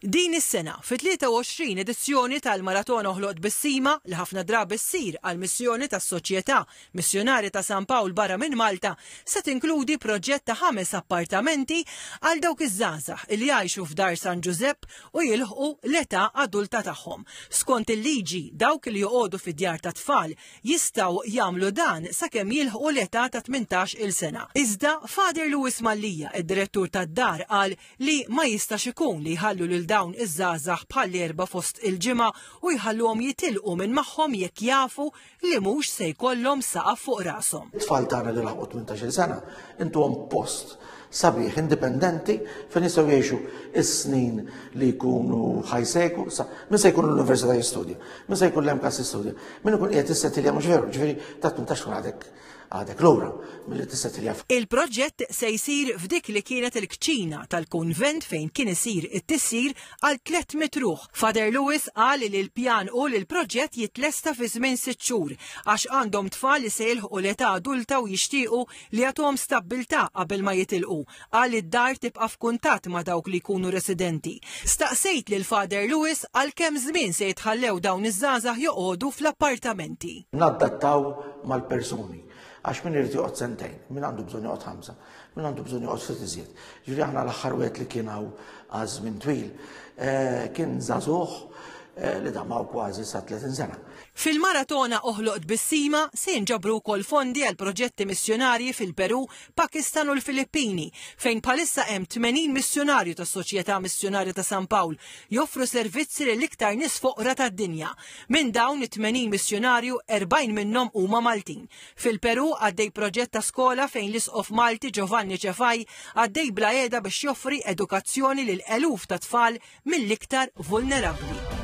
Din is-sena fit-23 edizzjoni tal-Maratona Oħloq Bissima li ħafna drabi ssir għal missjoni tas-Soċjetà Missjonarja ta' San Pawl barra minn Malta se tinkludi proġett ta' 5 appartamenti għal dawk iż-żgħażagħ li jgħixu f'Dar San Giuseppe u jilħqu l-età adulta tagħhom. Skont il-liġi dawk li joqogħdu fid-djar ta' tfal jistgħu jagħmlu dan sakemm jilħqu l-età ta' 18-il sena. Iżda Father Lewis Mallija, id-direttur tad-dar, qal li ma jistax ikun li jħallu lil dawn iż-żgħażagħ bħall-erba' fost il-ġimgħa u jħalluhom jitilqu minn magħhom jekk jafu li mhux se jkollhom saqaf fuq rashom. It-tfal tagħna li laħqu 18-il sena intuhom post sabiħ indipendenti fejn jistgħu jgħixu is-snin li jkunu ħajseku, min se jkun l-università jistudja, min se jkun l-MCAS jistudja, min ikun qiegħed issettilja mhux veru, ġifieri ta' 18 tkun għadek lura milli tissettilja. Il-proġett se jsir f'dik li kienet il-kċina tal-kunvent fejn kien isir it-tissir għal 300 ruħ. Father Lewis qal li l-pjan u li l-proġett jitlesta fi żmien 6 xhur għax għandhom tfal li se jilħqu l-età adulta u jixtiequ li jagħtuhom stabbiltà qabel ma jitilqu. Qal id-dar tibqa' f'kuntatt ma' dawk li jkunu residenti. Staqsejt lil Father Lewis għal kemm żmien se jitħallew dawn iż-żgħażagħ joqogħdu fl-appartamenti. Naddattaw mal-persuni. Għax min irid joqgħod sentejn, min għandu bżonn joqgħod 5, min għandu bżonn joqgħod ftit iżjed. Ġifieri aħna l-aħħar wieħed li kien hawn għal żmien twil kien żagħżugħ li damaw kważi sa 30 sena. Fil-Maratona Oħloq Bissima se jinġabru wkoll fondi għal proġetti missjonarji fil-Peru, Pakistan u l-Filippini, fejn bħalissa hemm 80 missjonarju tas-Soċjetà Missjonarja ta' San Pawl joffru servizzi lill-iktar nies foqra tad-dinja. Minn dawn it-80 missjonarju 40 minnhom huma Maltin. Fil-Peru għaddej proġett ta' skola fejn l-Isqof Malti Giovanni Cefaj għaddej bla qiegħda biex joffri edukazzjoni lil eluf ta' tfal mill-iktar vulnerabbli.